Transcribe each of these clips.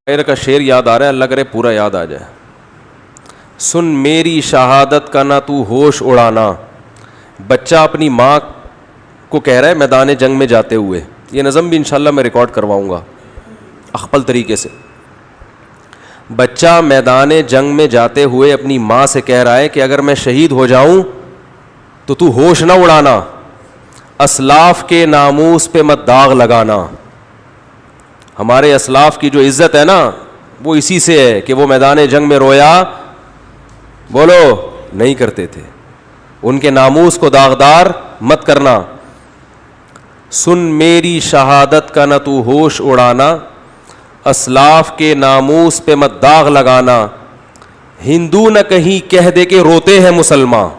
شاعر کا شعر یاد آ رہا ہے, اللہ کرے پورا یاد آ جائے. سن میری شہادت کا نہ تو ہوش اڑانا. بچہ اپنی ماں کو کہہ رہا ہے میدان جنگ میں جاتے ہوئے, یہ نظم بھی انشاءاللہ میں ریکارڈ کرواؤں گا اخپل طریقے سے. بچہ میدان جنگ میں جاتے ہوئے اپنی ماں سے کہہ رہا ہے کہ اگر میں شہید ہو جاؤں تو ہوش نہ اڑانا, اسلاف کے ناموس پہ مت داغ لگانا. ہمارے اسلاف کی جو عزت ہے نا وہ اسی سے ہے کہ وہ میدان جنگ میں رویا بولو نہیں کرتے تھے. ان کے ناموس کو داغدار مت کرنا. سن میری شہادت کا نہ تو ہوش اڑانا, اسلاف کے ناموس پہ مت داغ لگانا. ہندو نہ کہیں کہہ دے کہ روتے ہیں مسلمان.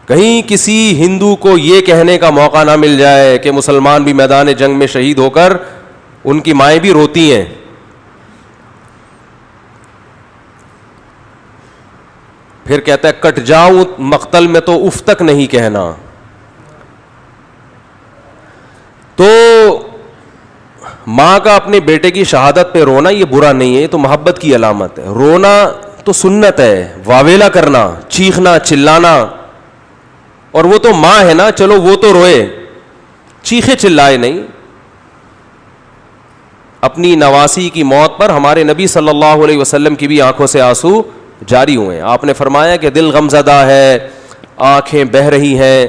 کہیں کسی ہندو کو یہ کہنے کا موقع نہ مل جائے کہ مسلمان بھی میدان جنگ میں شہید ہو کر ان کی مائیں بھی روتی ہیں. پھر کہتا ہے کٹ جاؤں مقتل میں تو اف تک نہیں کہنا. تو ماں کا اپنے بیٹے کی شہادت پہ رونا یہ برا نہیں ہے, یہ تو محبت کی علامت ہے. رونا تو سنت ہے, واویلا کرنا, چیخنا, چلانا. اور وہ تو ماں ہے نا, چلو وہ تو روئے, چیخے چلائے نہیں. اپنی نواسی کی موت پر ہمارے نبی صلی اللہ علیہ وسلم کی بھی آنکھوں سے آنسو جاری ہوئے. آپ نے فرمایا کہ دل غمزدہ ہے, آنکھیں بہہ رہی ہیں,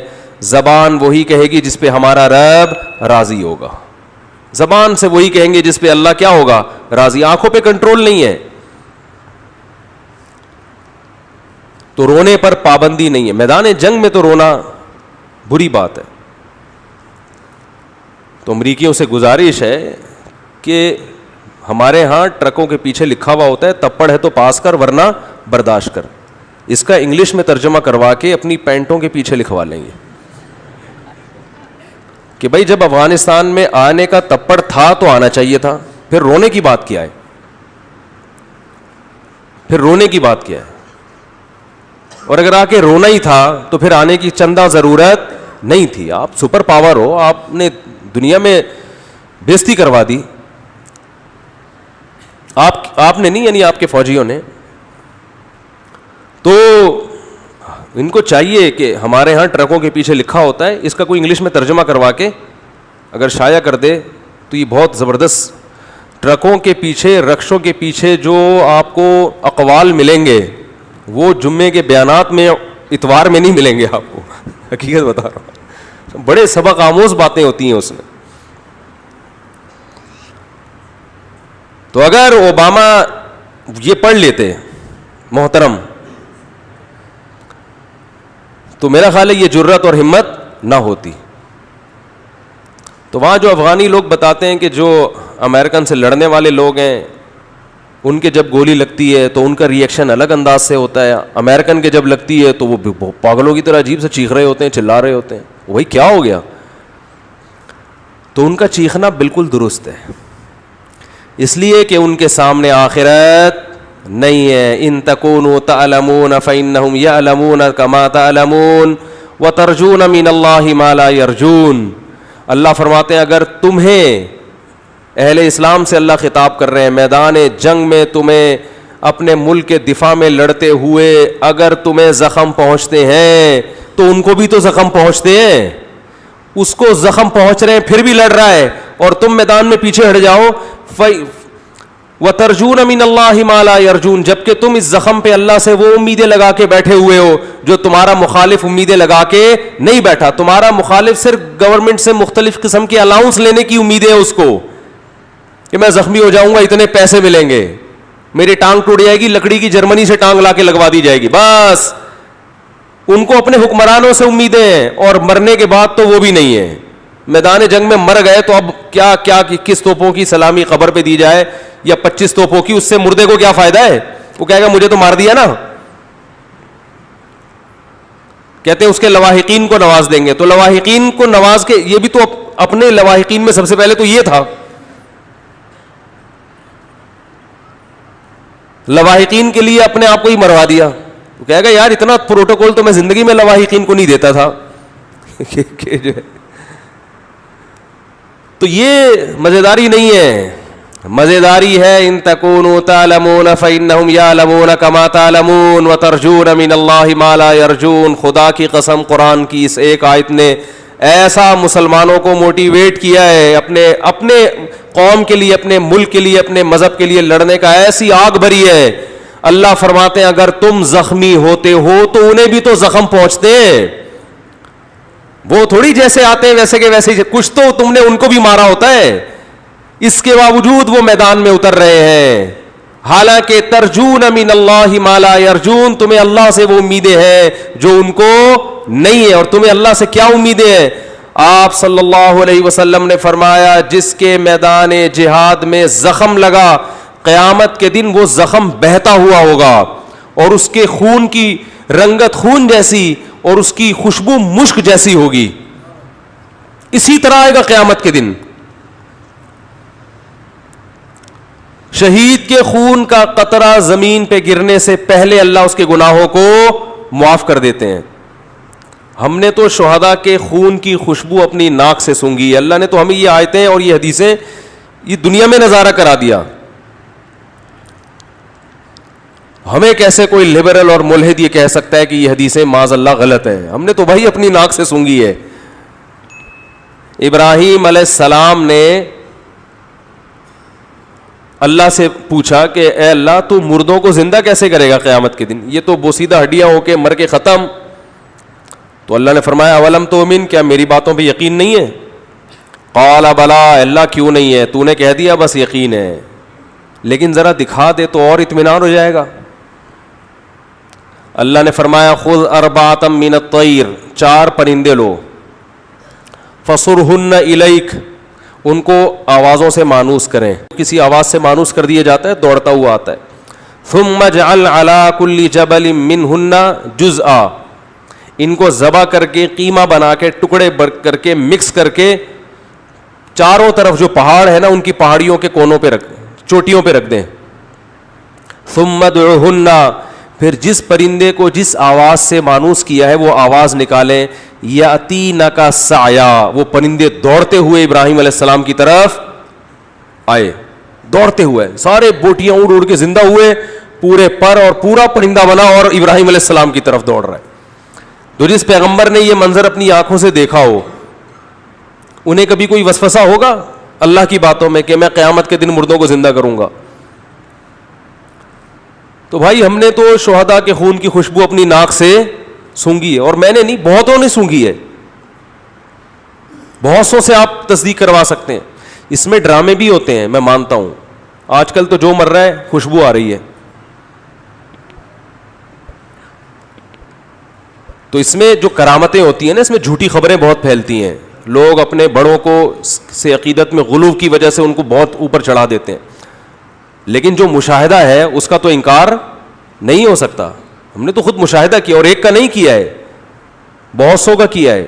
زبان وہی کہے گی جس پہ ہمارا رب راضی ہوگا. زبان سے وہی کہیں گے جس پہ اللہ کیا ہوگا راضی. آنکھوں پہ کنٹرول نہیں ہے تو رونے پر پابندی نہیں ہے. میدان جنگ میں تو رونا بری بات ہے. تو امریکیوں سے گزارش ہے کہ ہمارے ہاں ٹرکوں کے پیچھے لکھا ہوا ہوتا ہے تپڑ ہے تو پاس کر ورنہ برداشت کر. اس کا انگلش میں ترجمہ کروا کے اپنی پینٹوں کے پیچھے لکھوا لیں گے کہ بھائی جب افغانستان میں آنے کا تپڑ تھا تو آنا چاہیے تھا, پھر رونے کی بات کیا ہے, پھر رونے کی بات کیا ہے. اور اگر آ کے رونا ہی تھا تو پھر آنے کی چندہ ضرورت نہیں تھی. آپ سپر پاور ہو, آپ نے دنیا میں بےزتی کروا دی. آپ نے نہیں, یعنی آپ کے فوجیوں نے. تو ان کو چاہیے کہ ہمارے ہاں ٹرکوں کے پیچھے لکھا ہوتا ہے, اس کا کوئی انگلش میں ترجمہ کروا کے اگر شائع کر دے تو یہ بہت زبردست. ٹرکوں کے پیچھے, رکشوں کے پیچھے جو آپ کو اقوال ملیں گے وہ جمعے کے بیانات میں, اتوار میں نہیں ملیں گے آپ کو. حقیقت بتا رہا ہوں, بڑے سبق آموز باتیں ہوتی ہیں اس میں. تو اگر اوباما یہ پڑھ لیتے محترم تو میرا خیال ہے یہ جرت اور ہمت نہ ہوتی. تو وہاں جو افغانی لوگ بتاتے ہیں کہ جو امریکن سے لڑنے والے لوگ ہیں ان کے جب گولی لگتی ہے تو ان کا ریئیکشن الگ انداز سے ہوتا ہے, امریکن کے جب لگتی ہے تو وہ پاگلوں کی طرح عجیب سے چیخ رہے ہوتے ہیں, چلا رہے ہوتے ہیں, وہی کیا ہو گیا. تو ان کا چیخنا بالکل درست ہے, اس لیے کہ ان کے سامنے آخرت نہیں ہے. ان تکونوا تعلمون فانہم یعلمون کما تعلمون وترجون من اللہ ما لا یرجون. اللہ فرماتے ہیں اگر تمہیں, اہل اسلام سے اللہ خطاب کر رہے ہیں, میدان جنگ میں تمہیں اپنے ملک کے دفاع میں لڑتے ہوئے اگر تمہیں زخم پہنچتے ہیں تو ان کو بھی تو زخم پہنچتے ہیں. اس کو زخم پہنچ رہے ہیں پھر بھی لڑ رہا ہے اور تم میدان میں پیچھے ہٹ جاؤ. وَتَرْجُونَ مِنَ اللَّهِ مَا لَا يَرْجُونَ, جبکہ تم اس زخم پہ اللہ سے وہ امیدیں لگا کے بیٹھے ہوئے ہو جو تمہارا مخالف امیدیں لگا کے نہیں بیٹھا. تمہارا مخالف صرف گورنمنٹ سے مختلف قسم کے الاؤنس لینے کی امیدیں اس کو کہ میں زخمی ہو جاؤں گا اتنے پیسے ملیں گے, میری ٹانگ ٹوٹ جائے گی, لکڑی کی جرمنی سے ٹانگ لا کے لگوا دی جائے گی, بس. ان کو اپنے حکمرانوں سے امیدیں ہیں اور مرنے کے بعد تو وہ بھی نہیں ہے. میدان جنگ میں مر گئے تو اب کیا کس توپوں کی سلامی قبر پہ دی جائے یا 25 توپوں کی, اس سے مردے کو کیا فائدہ ہے. وہ کہے گا مجھے تو مار دیا نا. کہتے ہیں اس کے لواحقین کو نواز دیں گے. تو لواحقین کو نواز کے, یہ بھی تو اپنے لواحقین میں سب سے پہلے تو یہ تھا, لواحقین کے لیے اپنے آپ کو ہی مروا دیا. وہ کہے گا یار اتنا پروٹوکول تو میں زندگی میں لواحقین کو نہیں دیتا تھا. تو یہ مزیداری نہیں ہے. مزیداری ہے ان تکونوا تعلمون فانہم یعلمون کما تعلمون وترجون من اللہ ما لا یرجون. خدا کی قسم قرآن کی اس ایک آیت نے ایسا مسلمانوں کو موٹیویٹ کیا ہے اپنے قوم کے لیے, اپنے ملک کے لیے, اپنے مذہب کے لیے لڑنے کا, ایسی آگ بھری ہے. اللہ فرماتے ہیں اگر تم زخمی ہوتے ہو تو انہیں بھی تو زخم پہنچتے ہیں, وہ تھوڑی جیسے آتے ہیں ویسے کے ویسے, کچھ تو تم نے ان کو بھی مارا ہوتا ہے, اس کے باوجود وہ میدان میں اتر رہے ہیں. حالانکہ ترجون من اللہ ما لا یرجون, تمہیں اللہ سے وہ امیدیں ہیں جو ان کو نہیں ہے. اور تمہیں اللہ سے کیا امیدیں ہیں؟ آپ صلی اللہ علیہ وسلم نے فرمایا جس کے میدان جہاد میں زخم لگا قیامت کے دن وہ زخم بہتا ہوا ہوگا اور اس کے خون کی رنگت خون جیسی اور اس کی خوشبو مشک جیسی ہوگی. اسی طرح آئے گا قیامت کے دن. شہید کے خون کا قطرہ زمین پہ گرنے سے پہلے اللہ اس کے گناہوں کو معاف کر دیتے ہیں. ہم نے تو شہداء کے خون کی خوشبو اپنی ناک سے سونگھی ہے. اللہ نے تو ہمیں یہ آیتیں اور یہ حدیثیں یہ دنیا میں نظارہ کرا دیا. ہمیں کیسے کوئی لبرل اور ملحد یہ کہہ سکتا ہے کہ یہ حدیثیں معاذ اللہ غلط ہیں؟ ہم نے تو بھائی اپنی ناک سے سونگھی ہے. ابراہیم علیہ السلام نے اللہ سے پوچھا کہ اے اللہ تو مردوں کو زندہ کیسے کرے گا قیامت کے دن؟ یہ تو بوسیدہ ہڈیاں ہو کے مر کے ختم. تو اللہ نے فرمایا اولم تؤمن, کیا میری باتوں پہ یقین نہیں ہے؟ قال بلا, اللہ کیوں نہیں ہے, تو نے کہہ دیا بس یقین ہے, لیکن ذرا دکھا دے تو اور اطمینان ہو جائے گا. اللہ نے فرمایا خذ اربعۃ من الطیر, 4 پرندے لو, فصرہن الیک, ان کو آوازوں سے مانوس کریں. کسی آواز سے مانوس کر دیا جاتا ہے دوڑتا ہوا آتا ہے. ثم اجعل علی کل جبل منہن جزءا, ان کو ذبح کر کے قیمہ بنا کے ٹکڑے کر کے مکس کر کے چاروں طرف جو پہاڑ ہے نا ان کی پہاڑیوں کے کونوں پہ چوٹیوں پہ رکھ دیں. ثم ادعوہن, پھر جس پرندے کو جس آواز سے مانوس کیا ہے وہ آواز نکالیں. یاتینک سعیا, وہ پرندے دوڑتے ہوئے ابراہیم علیہ السلام کی طرف آئے, دوڑتے ہوئے, سارے بوٹیاں اڑ اڑ کے زندہ ہوئے, پورے پر اور پورا پرندہ بنا اور ابراہیم علیہ السلام کی طرف دوڑ رہا ہے. تو جس پیغمبر نے یہ منظر اپنی آنکھوں سے دیکھا ہو انہیں کبھی کوئی وسوسہ ہوگا اللہ کی باتوں میں کہ میں قیامت کے دن مردوں کو زندہ کروں گا؟ تو بھائی ہم نے تو شہداء کے خون کی خوشبو اپنی ناک سے سونگھی ہے, اور میں نے نہیں, بہتوں نے سونگھی ہے. بہت سو سے آپ تصدیق کروا سکتے ہیں. اس میں ڈرامے بھی ہوتے ہیں میں مانتا ہوں, آج کل تو جو مر رہا ہے خوشبو آ رہی ہے. تو اس میں جو کرامتیں ہوتی ہیں نا اس میں جھوٹی خبریں بہت پھیلتی ہیں. لوگ اپنے بڑوں کو سے عقیدت میں غلو کی وجہ سے ان کو بہت اوپر چڑھا دیتے ہیں, لیکن جو مشاہدہ ہے اس کا تو انکار نہیں ہو سکتا. ہم نے تو خود مشاہدہ کیا, اور ایک کا نہیں کیا ہے, بہت سو کا کیا ہے.